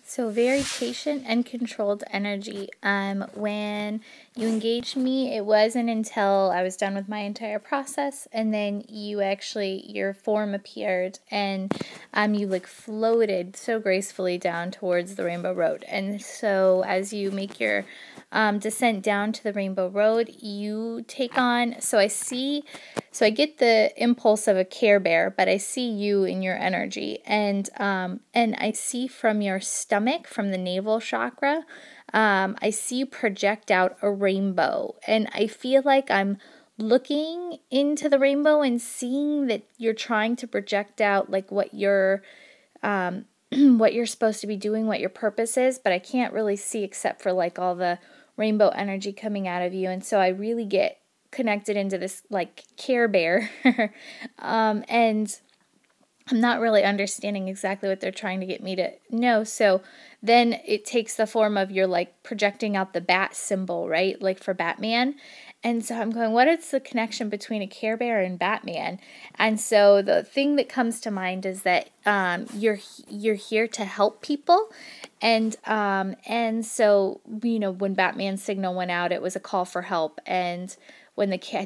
So very patient and controlled energy. When you engaged me, it wasn't until I was done with my entire process, and then your form appeared, and you like floated so gracefully down towards the Rainbow Road. And so as you make your descent down to the Rainbow Road, you take on, so I get the impulse of a Care Bear, but I see you in your energy, and I see from your stomach, from the navel chakra, I see you project out a rainbow, and I feel like I'm looking into the rainbow and seeing that you're trying to project out like what you're what you're supposed to be doing, what your purpose is, but I can't really see except for like all the rainbow energy coming out of you, and so I really get connected into this like Care Bear and I'm not really understanding exactly what they're trying to get me to know. So then it takes the form of you're like projecting out the bat symbol, right? Like for Batman. And so I'm going, what is the connection between a Care Bear and Batman? And so the thing that comes to mind is that you're here to help people. And so, when Batman's signal went out, it was a call for help. And when the Care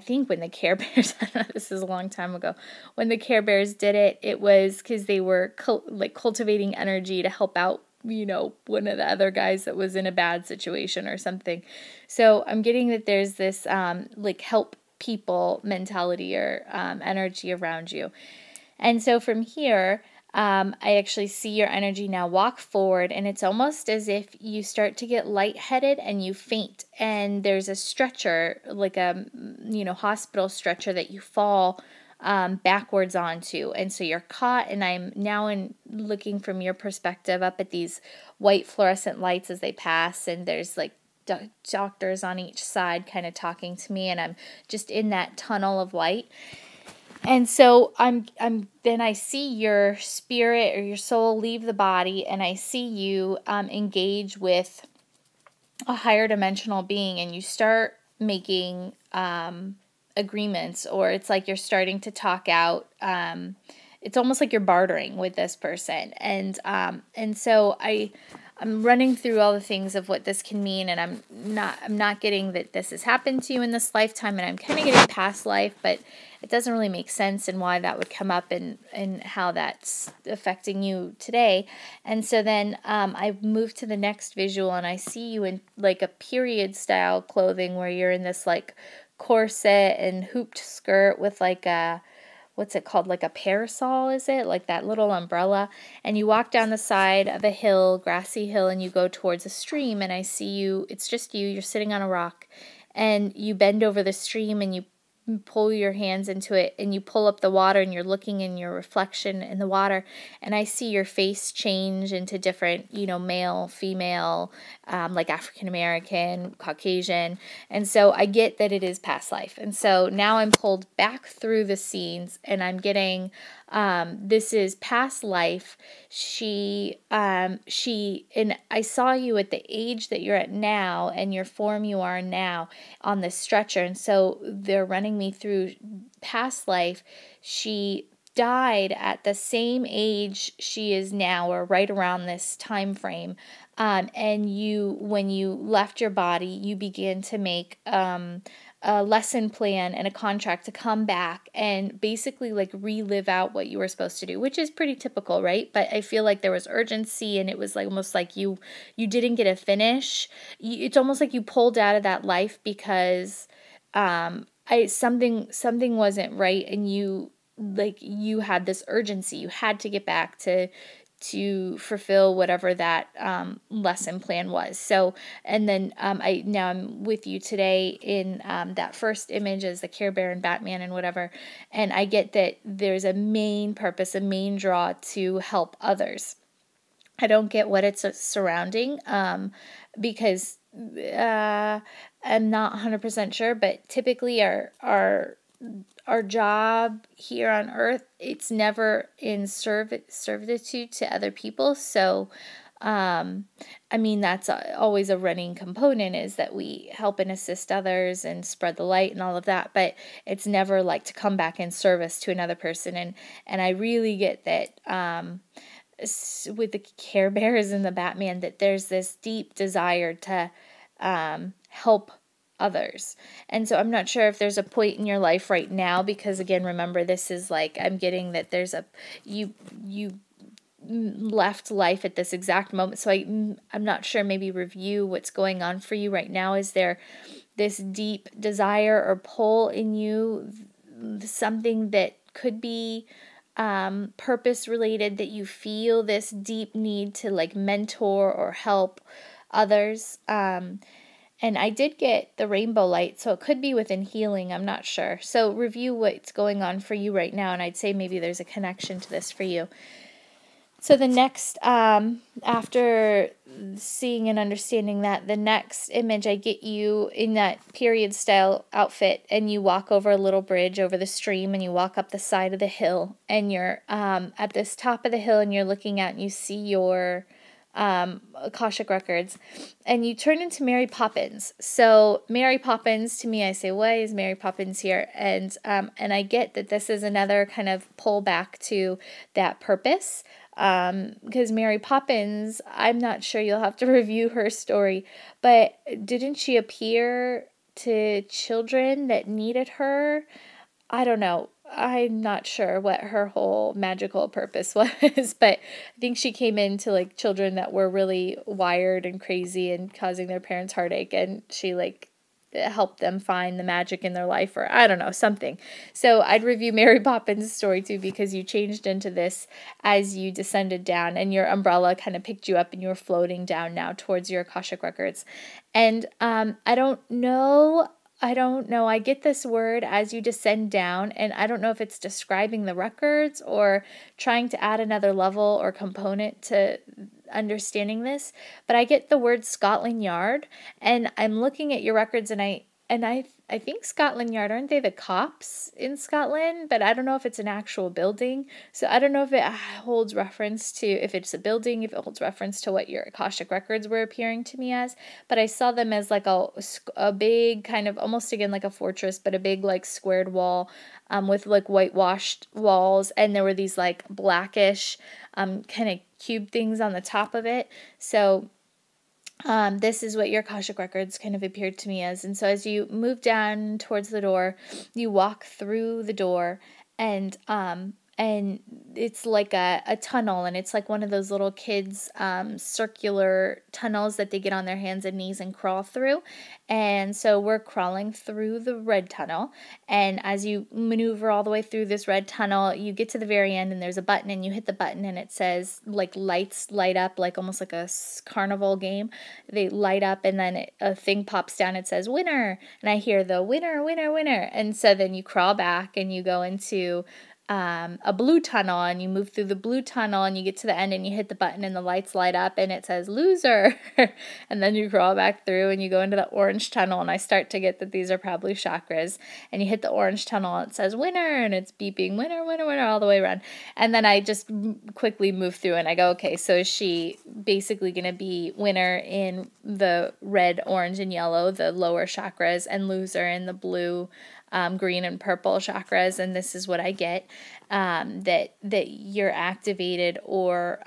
Bears, this is a long time ago, when the Care Bears did it, it was because they were cultivating energy to help out, one of the other guys that was in a bad situation or something. So I'm getting that there's this help people mentality or energy around you. And so from here, I actually see your energy now walk forward, and it's almost as if you start to get lightheaded and you faint, and there's a stretcher, like a hospital stretcher that you fall backwards onto, and so you're caught. And I'm now looking from your perspective up at these white fluorescent lights as they pass, and there's like doctors on each side kind of talking to me, and I'm just in that tunnel of light. And so then I see your spirit or your soul leave the body, and I see you engage with a higher dimensional being, and you start making agreements, or it's like you're starting to talk out. It's almost like you're bartering with this person, and so I'm running through all the things of what this can mean, and I'm not getting that this has happened to you in this lifetime, and I'm kind of getting past life, but it doesn't really make sense and why that would come up and how that's affecting you today. And so then I move to the next visual, and I see you in like a period style clothing where you're in this like corset and hooped skirt with like a, what's it called, like a parasol, is it? Like that little umbrella. And you walk down the side of a hill, grassy hill, and you go towards a stream, and I see you, it's just you're sitting on a rock, and you bend over the stream, and you pull your hands into it, and you pull up the water, and you're looking in your reflection in the water, and I see your face change into different, male, female, like African American, Caucasian, and so I get that it is past life. And so now I'm pulled back through the scenes, and I'm getting this is past life. And I saw you at the age that you're at now and your form you are now on this stretcher. And so they're running me through past life. She died at the same age she is now, or right around this time frame. And when you left your body, you began to make a lesson plan and a contract to come back and basically like relive out what you were supposed to do, which is pretty typical, right? But I feel like there was urgency, and it was like almost like you didn't get a finish. It's almost like you pulled out of that life because something wasn't right, and you had this urgency. You had to get back to fulfill whatever that lesson plan was. So, and then I'm with you today in that first image as the Care Bear and Batman and whatever, and I get that there's a main purpose, a main draw to help others. I don't get what it's surrounding because I'm not 100% sure, but typically our job here on earth, it's never in servitude to other people. So, that's always a running component, is that we help and assist others and spread the light and all of that. But it's never like to come back in service to another person. And I really get that with the Care Bears and the Batman, that there's this deep desire to help others. And so I'm not sure if there's a point in your life right now, because again, remember, this is like, I'm getting that there's you left life at this exact moment. So I'm not sure, maybe review what's going on for you right now. Is there this deep desire or pull in you, something that could be purpose related, that you feel this deep need to like mentor or help others? And I did get the rainbow light, so it could be within healing. I'm not sure. So review what's going on for you right now, and I'd say maybe there's a connection to this for you. So the next, after seeing and understanding that, the next image, I get you in that period style outfit, and you walk over a little bridge over the stream, and you walk up the side of the hill, and you're at this top of the hill, and you're looking out, and you see your Akashic records, and you turn into Mary Poppins. So Mary Poppins, to me, I say, why is Mary Poppins here? And I get that this is another kind of pull back to that purpose. Because Mary Poppins, I'm not sure, you'll have to review her story, but didn't she appear to children that needed her? I don't know. I'm not sure what her whole magical purpose was, but I think she came into like children that were really wired and crazy and causing their parents heartache, and she like helped them find the magic in their life, or I don't know, something. So I'd review Mary Poppins' story too, because you changed into this as you descended down, and your umbrella kind of picked you up, and you were floating down now towards your Akashic records. And I don't know. I get this word as you descend down, and I don't know if it's describing the records or trying to add another level or component to understanding this, but I get the word Scotland Yard, and I'm looking at your records, and I think Scotland Yard, aren't they the cops in Scotland? But I don't know if it's an actual building. So I don't know if it holds reference to, if it's a building, if it holds reference to what your Akashic records were appearing to me as. But I saw them as like a big kind of, almost again like a fortress, but a big like squared wall with like whitewashed walls. And there were these like blackish kind of cube things on the top of it. So this is what your Akashic records kind of appeared to me as. And so as you move down towards the door, you walk through the door, and it's like a tunnel, and it's like one of those little kids circular tunnels that they get on their hands and knees and crawl through. And so we're crawling through the red tunnel, and as you maneuver all the way through this red tunnel, you get to the very end, and there's a button, and you hit the button, and it says like lights light up, like almost like a carnival game. They light up, and then a thing pops down. It says winner, and I hear the winner, winner, winner. And so then you crawl back, and you go into a blue tunnel, and you move through the blue tunnel, and you get to the end, and you hit the button, and the lights light up, and it says loser. And then you crawl back through, and you go into the orange tunnel, and I start to get that these are probably chakras, and you hit the orange tunnel, and it says winner, and it's beeping winner, winner, winner all the way around. And then I just quickly move through, and I go, okay, so is she basically going to be winner in the red, orange, and yellow, the lower chakras, and loser in the blue, green and purple chakras? And this is what I get, that you're activated or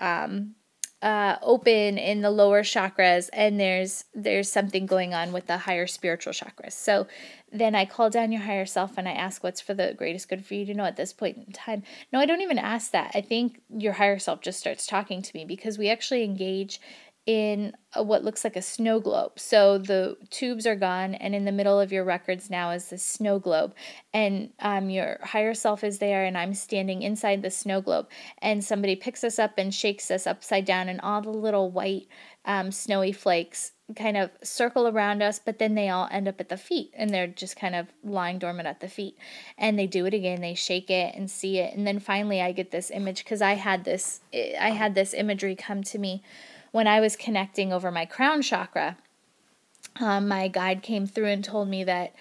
open in the lower chakras, and there's something going on with the higher spiritual chakras. So then I call down your higher self, and I ask what's for the greatest good for you to know at this point in time. No, I don't even ask that. I think your higher self just starts talking to me, because we actually engage in what looks like a snow globe. So the tubes are gone, and in the middle of your records now is the snow globe, and your higher self is there, and I'm standing inside the snow globe, and somebody picks us up and shakes us upside down, and all the little white snowy flakes kind of circle around us, but then they all end up at the feet, and they're just kind of lying dormant at the feet. And they do it again, they shake it and see it, and then finally I get this image, because I had this imagery come to me when I was connecting over my crown chakra. My guide came through and told me that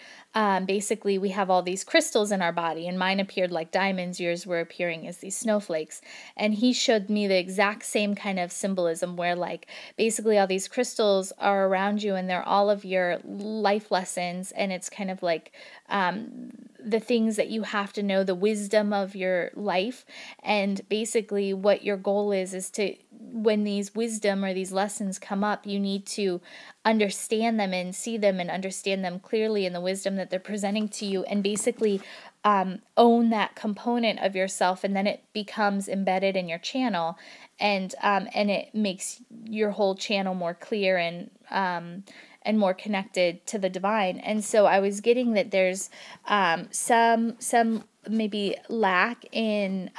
basically we have all these crystals in our body, and mine appeared like diamonds, yours were appearing as these snowflakes. And he showed me the exact same kind of symbolism where like basically all these crystals are around you and they're all of your life lessons, and it's kind of like the things that you have to know, the wisdom of your life. And basically what your goal is to, when these wisdom or these lessons come up, you need to understand them and see them and understand them clearly in the wisdom that they're presenting to you, and basically own that component of yourself, and then it becomes embedded in your channel, and it makes your whole channel more clear and more connected to the divine. And so I was getting that there's some maybe lack in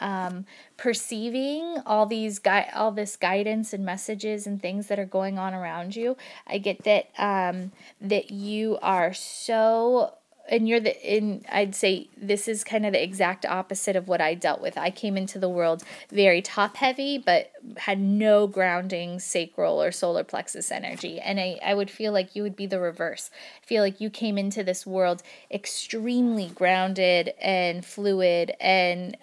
perceiving all this guidance and messages and things that are going on around you. I get that that you are so, and I'd say this is kind of the exact opposite of what I dealt with. I came into the world very top heavy, but had no grounding sacral or solar plexus energy. And I would feel like you would be the reverse. I feel like you came into this world extremely grounded and fluid and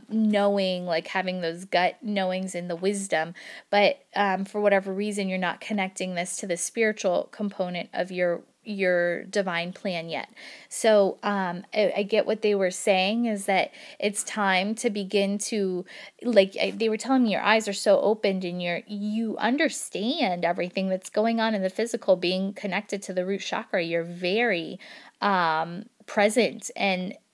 knowing, like having those gut knowings and the wisdom. But for whatever reason, you're not connecting this to the spiritual component of your divine plan yet. So I get what they were saying is that it's time to begin to, like they were telling me, your eyes are so opened and you understand everything that's going on in the physical, being connected to the root chakra. You're very present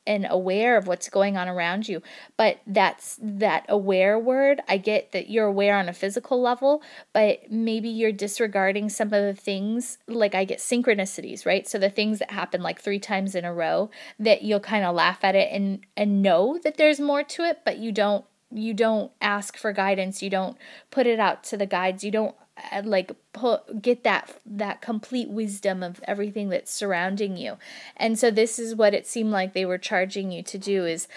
and aware of what's going on around you. But that's that aware word. I get that you're aware on a physical level, but maybe you're disregarding some of the things, like I get synchronicities, right? So the things that happen like 3 times in a row, that you'll kind of laugh at it and know that there's more to it, but you don't ask for guidance. You don't put it out to the guides. You don't get that complete wisdom of everything that's surrounding you. And so this is what it seemed like they were charging you to do, is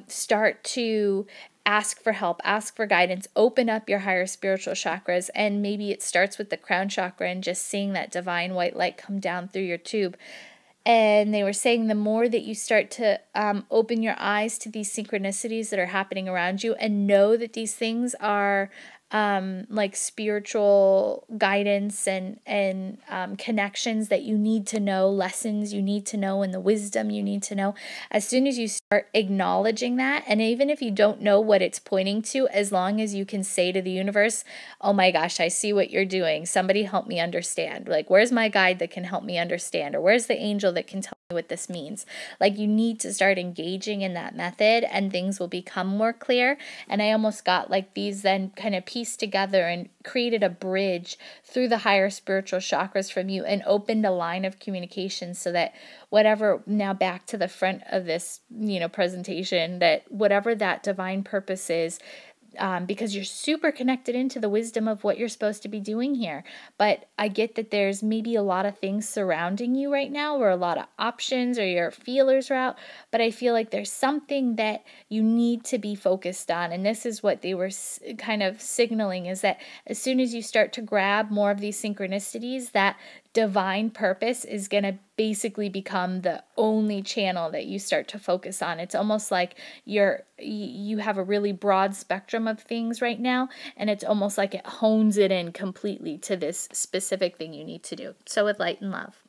start to ask for help, ask for guidance, open up your higher spiritual chakras. And maybe it starts with the crown chakra and just seeing that divine white light come down through your tube. And they were saying the more that you start to open your eyes to these synchronicities that are happening around you, and know that these things are like spiritual guidance and connections that you need to know, lessons you need to know, and the wisdom you need to know. As soon as you start acknowledging that, and even if you don't know what it's pointing to, as long as you can say to the universe, oh my gosh, I see what you're doing. Somebody help me understand. Like, where's my guide that can help me understand? Or where's the angel that can tell me what this means? Like, you need to start engaging in that method and things will become more clear. And I almost got like these then kind of pieced together and created a bridge through the higher spiritual chakras from you, and opened a line of communication, so that whatever, now back to the front of this, presentation, that whatever that divine purpose is, because you're super connected into the wisdom of what you're supposed to be doing here. But I get that there's maybe a lot of things surrounding you right now, or a lot of options, or your feelers are out, but I feel like there's something that you need to be focused on. And this is what they were kind of signaling, is that as soon as you start to grab more of these synchronicities, that divine purpose is going to basically become the only channel that you start to focus on. It's almost like you have a really broad spectrum of things right now, and it's almost like it hones it in completely to this specific thing you need to do. So with light and love.